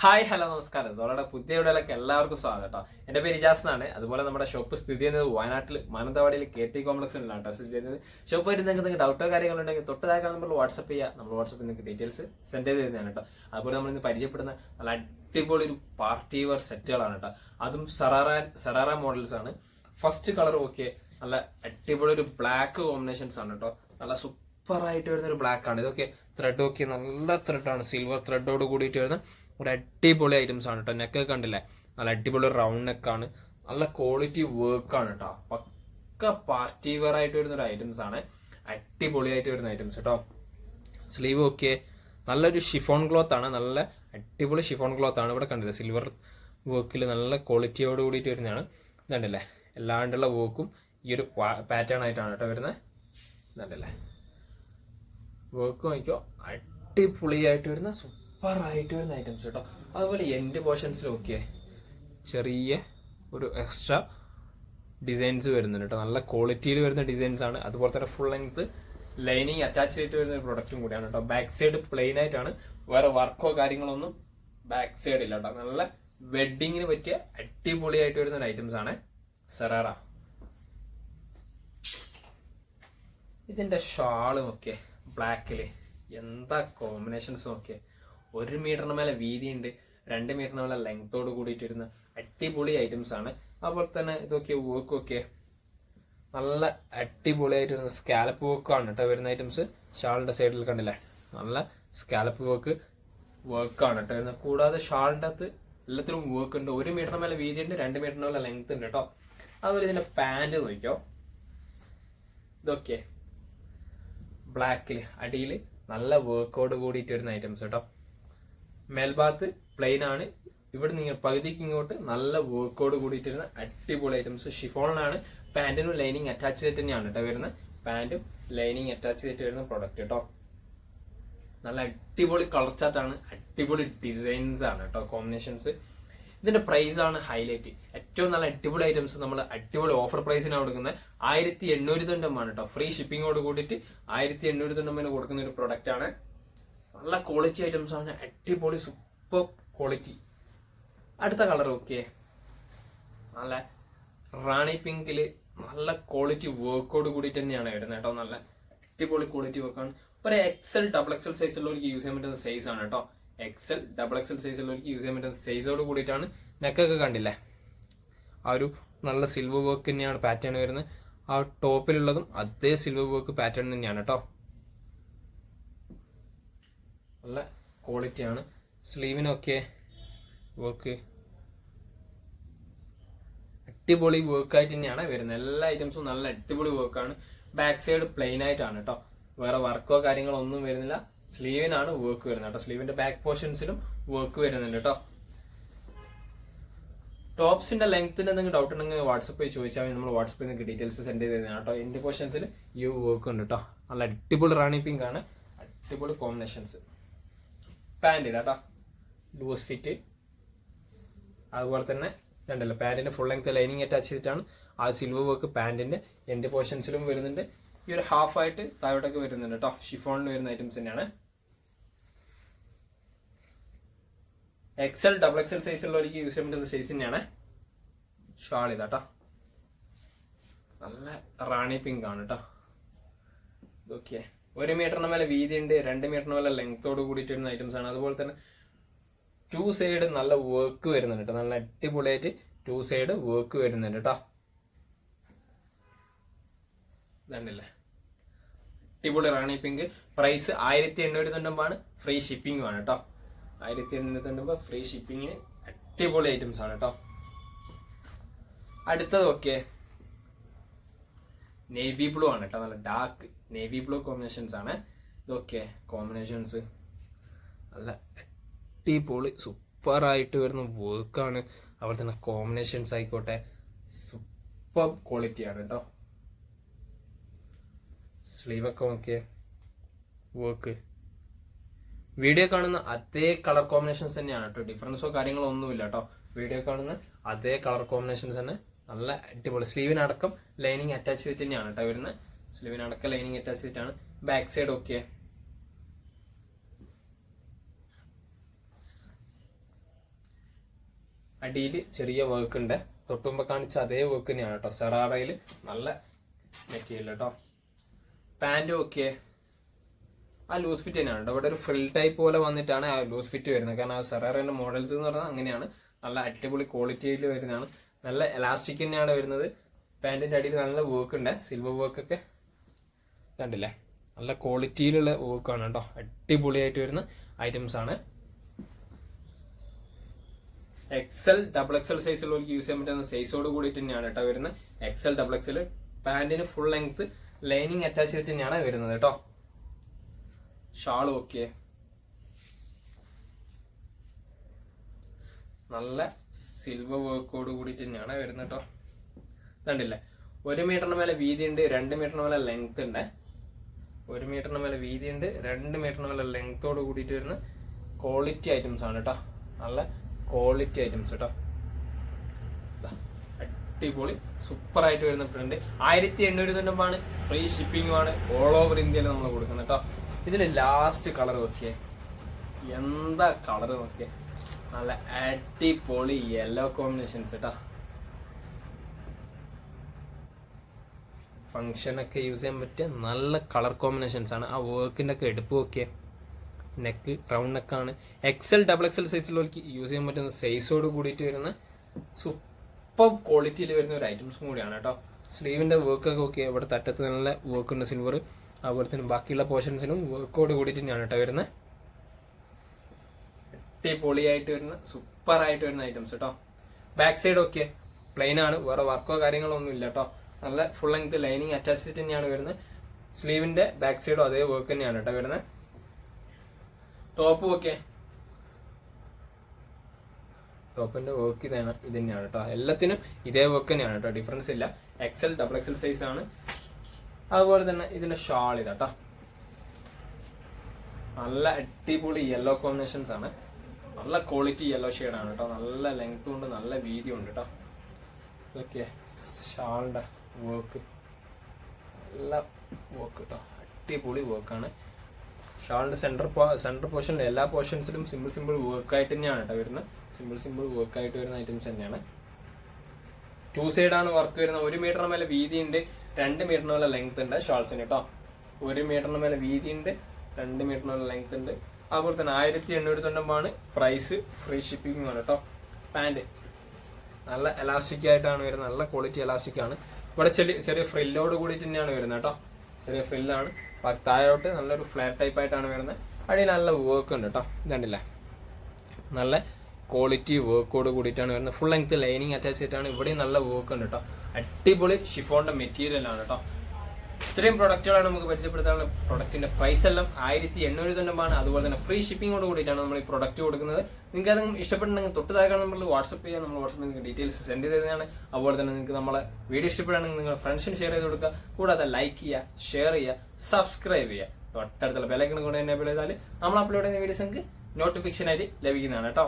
Hi hello നമസ്കാരം. സോളയുടെ പുതിയ വീഡിയോയിലേക്ക് എല്ലാവർക്കും സ്വാഗതം കേട്ടോ. എൻ്റെ പേര് ഇജാസ് എന്നാണ്. അതുപോലെ നമ്മുടെ ഷോപ്പ് സ്ഥിതി ചെയ്യുന്നത് വയനാട്ടിൽ മാനന്തവാടിയിൽ KT കോംപ്ലക്സിലാണ് കേട്ടോ സ്ഥിതി ചെയ്യുന്നത്. ഷോപ്പ് ആയിട്ട് നിങ്ങൾക്ക് ഡൗട്ടോ കാര്യങ്ങളുണ്ടെങ്കിൽ തൊട്ടതായി നമ്മൾ വാട്സപ്പ് ചെയ്യുക. നമ്മൾ വാട്സപ്പിൽ നിങ്ങൾക്ക് ഡീറ്റെയിൽസ് സെൻഡ് ചെയ്ത് തരുന്നതാണ് കേട്ടോ. അതുപോലെ നമ്മൾ ഇന്ന് പരിചയപ്പെടുന്ന നല്ല അടിപൊളി ഒരു പാർട്ടി വെയർ സെറ്റുകളാണ് കേട്ടോ. അതും സറാറ മോഡൽസ് ആണ്. ഫസ്റ്റ് കളർ ഓക്കെ, നല്ല അടിപൊളി ഒരു ബ്ലാക്ക് കോമ്പിനേഷൻസ് ആണ് കേട്ടോ. നല്ല സൂപ്പറായിട്ട് വരുന്ന ഒരു ബ്ലാക്ക് ആണ്. ഇതൊക്കെ ത്രെഡ് ഒക്കെ നല്ല ത്രെഡാണ്, സിൽവർ ത്രെഡോട് കൂടിയിട്ട് വരുന്ന ഒരു അടിപൊളി ഐറ്റംസ് ആണ് കേട്ടോ. നെക്കൊക്കെ കണ്ടില്ലേ, നല്ല അടിപൊളി റൗണ്ട് നെക്കാണ്, നല്ല ക്വാളിറ്റി വർക്കാണ് കേട്ടോ. പക്ക പാർട്ടി വെയർ ആയിട്ട് വരുന്ന ഒരു ഐറ്റംസ് ആണ്, അടിപൊളിയായിട്ട് വരുന്ന ഐറ്റംസ് കേട്ടോ. സ്ലീവ് ഒക്കെ നല്ലൊരു ഷിഫോൺ ക്ലോത്ത് ആണ്, നല്ല അടിപൊളി ഷിഫോൺ ക്ലോത്ത് ആണ്. ഇവിടെ കണ്ടില്ലേ, സിൽവർ വർക്കിൽ നല്ല ക്വാളിറ്റിയോട് കൂടിയിട്ട് വരുന്നതാണ്. ഇതുണ്ടല്ലേ, എല്ലാണ്ടുള്ള വർക്കും ഈ ഒരു പാറ്റേൺ ആയിട്ടാണ് കേട്ടോ വരുന്നത്. ഇതുണ്ടല്ലേ, വർക്ക് നോക്കിയോ, അടിപൊളിയായിട്ട് വരുന്ന സൂപ്പറായിട്ട് വരുന്ന ഐറ്റംസ് കേട്ടോ. അതുപോലെ എൻഡ് പോർഷൻസിലും ഒക്കെ ചെറിയ ഒരു എക്സ്ട്രാ ഡിസൈൻസ് വരുന്നുണ്ട് കേട്ടോ. നല്ല ക്വാളിറ്റിയിൽ വരുന്ന ഡിസൈൻസ് ആണ്. അതുപോലെ തന്നെ ഫുൾ ലെങ്ത് ലൈനിങ് അറ്റാച്ച് ചെയ്തിട്ട് വരുന്ന ഒരു പ്രൊഡക്റ്റും കൂടിയാണ് കേട്ടോ. ബാക്ക് സൈഡ് പ്ലെയിൻ ആയിട്ടാണ്, വേറെ വർക്കോ കാര്യങ്ങളൊന്നും ബാക്ക് സൈഡ് ഇല്ല കേട്ടോ. നല്ല വെഡിങ്ങിന് പറ്റിയ അടിപൊളിയായിട്ട് വരുന്ന ഐറ്റംസ് ആണ് സറാറ. ഇതിന്റെ ഷാളും ഒക്കെ ബ്ലാക്കില് എന്താ കോമ്പിനേഷൻസ് നോക്കിയേ. 1 മീറ്ററിന് മേലെ വീതിയുണ്ട്, 2 മീറ്ററിന് മേലെ ലെങ്തോട് കൂടിയിട്ട് വരുന്ന അടിപൊളി ഐറ്റംസ് ആണ്. അതുപോലെ തന്നെ ഇതൊക്കെ വർക്കൊക്കെ നല്ല അടിപൊളിയായിട്ട് വരുന്ന സ്കാലപ്പ് വർക്കാണ് കേട്ടോ വരുന്ന ഐറ്റംസ്. ഷാളിന്റെ സൈഡിൽ കണ്ടില്ലേ, നല്ല സ്കാലപ്പ് വർക്കാണ് കേട്ടോ വരുന്നത്. കൂടാതെ ഷാളിൻ്റെ അകത്ത് എല്ലാത്തിലും വർക്ക് ഉണ്ട്. 1 മീറ്ററിന് മേലെ വീതിയുണ്ട്, 2 മീറ്ററിന് മേലെ ലെങ്ത് ഉണ്ട് കേട്ടോ. അതുപോലെ ഇതിന്റെ പാൻറ് നോക്കിയോ, ഇതൊക്കെ ബ്ലാക്കിൽ അടിയിൽ നല്ല വർക്കോട് കൂടിയിട്ട് വരുന്ന ഐറ്റംസ് കേട്ടോ. മേൽഭാഗത്ത് പ്ലെയിൻ ആണ്, ഇവിടെ നിങ്ങൾ പകുതിക്ക് ഇങ്ങോട്ട് നല്ല വർക്കോട് കൂടിയിട്ട് വരുന്ന അടിപൊളി ഐറ്റംസ്. ഷിഫോണിലാണ്, പാൻറ്റിനും ലൈനിങ് അറ്റാച്ച് ചെയ്തിട്ട് തന്നെയാണ് കേട്ടോ വരുന്നത്. പാൻറ്റും ലൈനിങ് അറ്റാച്ച് ചെയ്തിട്ട് വരുന്ന പ്രൊഡക്റ്റ് കേട്ടോ. നല്ല അടിപൊളി കളർ ചാർട്ടാണ്, അടിപൊളി ഡിസൈൻസ് ആണ് കേട്ടോ, കോമ്പിനേഷൻസ്. ഇതിന്റെ പ്രൈസ് ആണ് ഹൈലൈറ്റ്. ഏറ്റവും നല്ല അടിപൊളി ഐറ്റംസ് നമ്മൾ അടിപൊളി ഓഫർ പ്രൈസിനാണ് കൊടുക്കുന്നത്. 1800 കേട്ടോ. ഫ്രീ ഷിപ്പിങ്ങോട് കൂടിയിട്ട് 1800 കൊടുക്കുന്ന ഒരു പ്രൊഡക്റ്റ് ആണ്. നല്ല ക്വാളിറ്റി ഐറ്റംസ് ആണ്, അടിപൊളി സൂപ്പർ ക്വാളിറ്റി. അടുത്ത കളർ ഓക്കെ, നല്ല റാണി പിങ്കില് നല്ല ക്വാളിറ്റി വർക്കോട് കൂടിയിട്ട് തന്നെയാണ് വരുന്നത് കേട്ടോ. നല്ല അടിപൊളി ക്വാളിറ്റി വർക്കാണ്. ഒരു XL XXL സൈസുള്ളവർക്ക് യൂസ് ചെയ്യാൻ പറ്റുന്ന സൈസ് ആണ് കേട്ടോ. XL XXL സൈസുള്ളവർക്ക് യൂസ് ചെയ്യാൻ പറ്റുന്ന സൈസോട് കൂടിയിട്ടാണ്. നെക്കൊക്കെ കണ്ടില്ലേ, ആ ഒരു നല്ല സിൽവർ വർക്ക് തന്നെയാണ് പാറ്റേൺ വരുന്നത്. ആ ടോപ്പിലുള്ളതും അതേ സിൽവർ വർക്ക് പാറ്റേൺ തന്നെയാണ് കേട്ടോ. നല്ല ക്വാളിറ്റിയാണ്. സ്ലീവിനൊക്കെ വർക്ക് അടിപൊളി വർക്കായിട്ട് തന്നെയാണ് വരുന്നത്. എല്ലാ ഐറ്റംസും നല്ല അടിപൊളി വർക്കാണ്. ബാക്ക് സൈഡ് പ്ലെയിൻ ആയിട്ടാണ് കേട്ടോ, വേറെ വർക്കോ കാര്യങ്ങളോ ഒന്നും വരുന്നില്ല. സ്ലീവിനാണ് വർക്ക് വരുന്നത് കേട്ടോ. സ്ലീവിന്റെ ബാക്ക് പോർഷൻസിലും വർക്ക് വരുന്നുണ്ട് കേട്ടോ. ടോപ്സിന്റെ ലെങ്ത്തിന്റെ എന്തെങ്കിലും ഡൗട്ട് ഉണ്ടെങ്കിൽ വാട്സപ്പിൽ ചോദിച്ചാൽ മതി. നമ്മൾ വാട്സപ്പിൽ നിങ്ങൾക്ക് ഡീറ്റെയിൽസ് സെൻഡ് ചെയ്ത് തരുന്നതാണ് കേട്ടോ. എൻഡ് പോർഷൻസിൽ ഈ വർക്ക് ഉണ്ട് കേട്ടോ. നല്ല അടിപൊളി റാണി പിങ്ക് ആണ്, അടിപൊളി കോമ്പിനേഷൻസ്. പാൻറ് ഇതാട്ടോ, ലൂസ് ഫിറ്റ്. അതുപോലെ തന്നെ രണ്ടല്ലോ, പാൻറ്റിന്റെ ഫുൾ ലെങ്ത് ലൈനിങ് അറ്റാച്ച് ചെയ്തിട്ടാണ്. ആ സിൽവർ വർക്ക് പാൻറ്റിന്റെ എൻഡ് പോർഷൻസിലും വരുന്നുണ്ട്. ഈ ഒരു ഹാഫ് ആയിട്ട് താഴോട്ടൊക്കെ വരുന്നുണ്ട് കേട്ടോ. ഷിഫോണിൽ വരുന്ന ഐറ്റംസ് തന്നെയാണ്. XL XXL സൈസുള്ളവർക്ക് യൂസ് ചെയ്യാൻ പറ്റുന്ന സൈസ് തന്നെയാണ്. ഷാൾ ഇതാട്ടോ, നല്ല റാണി പിങ്ക് ആണ് കേട്ടോ. ഓക്കെ, 1 മീറ്ററിന് മേലെ വീതി ഉണ്ട്, 2 മീറ്ററിന് മേലെ ലെങ്തോട് കൂടിയിട്ട് വരുന്ന ഐറ്റംസ് ആണ്. അതുപോലെ തന്നെ 2 സൈഡ് നല്ല വർക്ക് വരുന്നുണ്ട് കേട്ടോ. നല്ല അടിപൊളിയായിട്ട് 2 സൈഡ് വർക്ക് വരുന്നുണ്ട് കേട്ടോ. ഇതല്ലേ, അടിപൊളി റാണി പിങ്ക്. പ്രൈസ് 1890 ഫ്രീ ഷിപ്പിംഗ് ആണ് കേട്ടോ. 1890 ഫ്രീ ഷിപ്പിങ്ങിന് അടിപൊളി ഐറ്റംസ് ആണ് കേട്ടോ. അടുത്തത് ഓക്കെ, നേവി ബ്ലൂ ആണ് കേട്ടോ. നല്ല ഡാർക്ക് നേവി ബ്ലൂ കോമ്പിനേഷൻസ് ആണ് ഇതൊക്കെ. കോമ്പിനേഷൻസ് നല്ല അടിപൊളി സൂപ്പറായിട്ട് വരുന്ന വർക്കാണ്. അതുപോലെ തന്നെ കോമ്പിനേഷൻസ് ആയിക്കോട്ടെ സൂപ്പർ ക്വാളിറ്റിയാണ് കേട്ടോ. സ്ലീവൊക്കെ നോക്കിയേ, വർക്ക് വീഡിയോ കാണുന്ന അതേ കളർ കോമ്പിനേഷൻസ് തന്നെയാണ് കേട്ടോ. ഡിഫറൻസോ കാര്യങ്ങളോ ഒന്നുമില്ല കേട്ടോ. വീഡിയോ കാണുന്ന അതേ കളർ കോമ്പിനേഷൻസ് തന്നെ, നല്ല അടിപൊളി. സ്ലീവിനടക്കം ലൈനിങ് അറ്റാച്ച് ചെയ്തിട്ട് തന്നെയാണ് കേട്ടോ വരുന്നത്. സ്ലീവിനടക്കം ലൈനിങ് അറ്റാച്ച് ചെയ്തിട്ടാണ്. ബാക്ക് സൈഡ് ഓക്കെ, അടിയിൽ ചെറിയ വർക്ക് ഉണ്ട്, തൊട്ടുമ്പോ കാണിച്ച അതേ വർക്ക് തന്നെയാണ് കേട്ടോ. സെറാറയിൽ നല്ല മെറ്റീരിയൽ കേട്ടോ. പാൻറ് ഓക്കെ, ആ ലൂസ് ഫിറ്റ് തന്നെയാണ് കേട്ടോ. ഇവിടെ ഒരു ഫ്രിൽ ടൈപ്പ് പോലെ വന്നിട്ടാണ് ആ ലൂസ് ഫിറ്റ് വരുന്നത്. കാരണം ആ സെറാറയുടെ മോഡൽസ് എന്ന് പറഞ്ഞാൽ അങ്ങനെയാണ്, നല്ല അടിപൊളി ക്വാളിറ്റിയിൽ വരുന്നതാണ്. നല്ല എലാസ്റ്റിക് തന്നെയാണ് വരുന്നത്. പാൻറ്റിന്റെ അടിയിൽ നല്ല വർക്ക് ഉണ്ട്, സിൽവർ വർക്ക് ഒക്കെ കണ്ടില്ലേ, നല്ല ക്വാളിറ്റിയിലുള്ള വർക്കാണ് കേട്ടോ. അടിപൊളിയായിട്ട് വരുന്ന ഐറ്റംസ് ആണ്. XL XXL സൈസുള്ളവർക്ക് യൂസ് ചെയ്യാൻ പറ്റുന്ന സൈസോട് കൂടിയിട്ട് തന്നെയാണ് കേട്ടോ വരുന്നത്. XL XXL പാൻറ്റിന് ഫുൾ ലെങ്ത് ലൈനിങ് അറ്റാച്ച് ചെയ്തിട്ട് തന്നെയാണ് വരുന്നത് കേട്ടോ. ഷാൾ ഓക്കെ, നല്ല സിൽവർ വർക്കോട് കൂടിയിട്ട് തന്നെയാണ് വരുന്നത് കേട്ടോ. കണ്ടില്ലേ, 1 മീറ്ററിന് മേലെ വീതി ഉണ്ട്, 2 മീറ്ററിന് മേലെ ലെങ്ത് ഉണ്ട്. 1 മീറ്ററിന് മേലെ വീതി ഉണ്ട്, 2 മീറ്ററിന് മേലെ ലെങ്ത്തോട് കൂടിയിട്ട് വരുന്ന ക്വാളിറ്റി ഐറ്റംസ് ആണ് കേട്ടോ. നല്ല ക്വാളിറ്റി ഐറ്റംസ് കേട്ടോ. അടിപൊളി സൂപ്പർ ആയിട്ട് വരുന്ന പ്രിന്റ്. 1890 ഫ്രീ ഷിപ്പിംഗുമാണ്, ഓൾ ഓവർ ഇന്ത്യയിൽ നമ്മൾ കൊടുക്കുന്നത് കേട്ടോ. ഇതിന് ലാസ്റ്റ് കളർ നോക്കിയേ, എന്താ കളർ നോക്കിയേ, നല്ല അടിപൊളി യെല്ലോ കോമ്പിനേഷൻസ് കേട്ടോ. ഫങ്ഷനൊക്കെ യൂസ് ചെയ്യാൻ പറ്റിയ നല്ല കളർ കോമ്പിനേഷൻസ് ആണ്. ആ വർക്കിൻ്റെ ഒക്കെ എടുപ്പ് നോക്കിയേ, നെക്ക് റൗണ്ട് നെക്കാണ്. XL XXL സൈസിലേക്ക് യൂസ് ചെയ്യാൻ പറ്റുന്ന സൈസോട് കൂടിയിട്ട് വരുന്ന സൂപ്പർ ക്വാളിറ്റിയിൽ വരുന്ന ഒരു ഐറ്റംസും കൂടിയാണ് കേട്ടോ. സ്ലീവിൻ്റെ വർക്കൊക്കെ ഓക്കെ, ഇവിടെ തറ്റത്ത് നല്ല വർക്ക് ഉണ്ട് സിൽവർ. അതുപോലെ തന്നെ ബാക്കിയുള്ള പോർഷൻസിനും വർക്കോട് കൂടിയിട്ട് തന്നെയാണ് കേട്ടോ വരുന്നത്. അടിപൊളിയായിട്ട് വരുന്ന സൂപ്പർ ആയിട്ട് വരുന്ന ഐറ്റംസ് കേട്ടോ. ബാക്ക് സൈഡ് ഓക്കെ പ്ലെയിൻ ആണ്, വേറെ വർക്കോ കാര്യങ്ങളോ ഒന്നും ഇല്ല കേട്ടോ. നല്ല ഫുൾ ലെങ്ത് ലൈനിങ് അറ്റാച്ച് തന്നെയാണ് വരുന്നത്. സ്ലീവിന്റെ ബാക്ക് സൈഡും അതേ വർക്ക് തന്നെയാണ് കേട്ടോ വരുന്നത്. ടോപ്പ് ഓക്കെ, ടോപ്പിന്റെ വർക്ക് ഇത് തന്നെയാണ് കേട്ടോ. എല്ലാത്തിനും ഇതേ വർക്ക് തന്നെയാണ് കേട്ടോ, ഡിഫറൻസ് ഇല്ല. XL XXL സൈസ് ആണ്. അതുപോലെ തന്നെ ഇതിന്റെ ഷാൾ ഇതാട്ടോ, നല്ല അടിപൊളി യെല്ലോ കോമ്പിനേഷൻസ് ആണ്. നല്ല ക്വാളിറ്റി യെല്ലോ ഷെയ്ഡാണ് കേട്ടോ. നല്ല ലെങ്ത്തും ഉണ്ട്, നല്ല വീതിയും ഉണ്ട് കേട്ടോ. ഇതൊക്കെ ഷാളിന്റെ വർക്ക്, നല്ല വർക്ക് കേട്ടോ, അടിപൊളി വർക്കാണ്. ഷാളിന്റെ സെന്റർ പോർഷനിൽ എല്ലാ പോർഷൻസിലും സിമ്പിൾ വർക്കായിട്ട് തന്നെയാണ് കേട്ടോ വരുന്നത്. സിമ്പിൾ വർക്കായിട്ട് വരുന്ന ഐറ്റംസ് തന്നെയാണ്. 2 സൈഡാണ് വർക്ക് വരുന്നത്. 1 മീറ്ററിന് മേലെ വീതി ഉണ്ട്, 2 മീറ്ററിന് മേലെ ലെങ്ത് ഉണ്ട് ഷാൾസിന് കേട്ടോ. 1 മീറ്ററിന് മേലെ വീതി ഉണ്ട്, 2 മീറ്ററിന് മേലെ ലെങ്ത് ഉണ്ട്. അതുപോലെ തന്നെ 1890 പ്രൈസ്, ഫ്രീ ഷിപ്പിംഗ് ആണ് കേട്ടോ. പാൻറ് നല്ല എലാസ്റ്റിക് ആയിട്ടാണ് വരുന്നത്, നല്ല ക്വാളിറ്റി എലാസ്റ്റിക് ആണ്. ഇവിടെ ചെറിയ ഫ്രില്ലോട് കൂടിയിട്ട് തന്നെയാണ് വരുന്നത് കേട്ടോ. ചെറിയ ഫ്രില്ലാണ്. താഴോട്ട് നല്ലൊരു ഫ്ലാറ്റ് ടൈപ്പ് ആയിട്ടാണ് വരുന്നത്. അടിയിൽ നല്ല വർക്ക് ഉണ്ട് കേട്ടോ. ഇതുണ്ടല്ലേ, നല്ല ക്വാളിറ്റി വർക്കോട് കൂടിയിട്ടാണ് വരുന്നത്. ഫുൾ ലെങ്ത് ലൈനിങ് അറ്റാച്ച് ചെയ്തിട്ടാണ്. ഇവിടെയും നല്ല വർക്ക് ഉണ്ട് കേട്ടോ. അടിപൊളി ഷിഫോണിന്റെ മെറ്റീരിയൽ ആണ് കേട്ടോ. ഇത്രയും പ്രൊഡക്റ്റുകളാണ് നമുക്ക് പരിചയപ്പെടുത്താനുള്ള. പ്രൊഡക്റ്റിന്റെ പ്രൈസ് എല്ലാം 1890 അതുപോലെ തന്നെ ഫ്രീ ഷിപ്പിങ്ങോട് കൂടിയിട്ടാണ് നമ്മൾ ഈ പ്രൊഡക്റ്റ് കൊടുക്കുന്നത്. നിങ്ങൾക്ക് അത് ഇഷ്ടപ്പെട്ടുണ്ടെങ്കിൽ തൊട്ട് താഴെ നമ്മൾ വാട്സപ്പ് ചെയ്യാൻ, നമ്മൾ വാട്സപ്പിൽ നിങ്ങൾക്ക് ഡീറ്റെയിൽസ് സെൻഡ് ചെയ്ത് തരുന്നതാണ്. അതുപോലെ തന്നെ നിങ്ങൾക്ക് നമ്മളെ വീഡിയോ ഇഷ്ടപ്പെടുകയാണെങ്കിൽ നിങ്ങൾ ഫ്രണ്ട്സിന് ഷെയർ ചെയ്ത് കൊടുക്കുക. കൂടാതെ ലൈക്ക് ചെയ്യുക, ഷെയർ ചെയ്യുക, സബ്സ്ക്രൈബ് ചെയ്യുക. തൊട്ടടുത്തുള്ള ബെൽ ഐക്കൺ കൂടെ എനേബിൾ ചെയ്താൽ നമ്മൾ അപ്ലോഡ് ചെയ്യുന്ന വീഡിയോസ് നിങ്ങൾക്ക് നോട്ടിഫിക്കേഷൻ ആയിട്ട് ലഭിക്കുന്നതാണ് കേട്ടോ.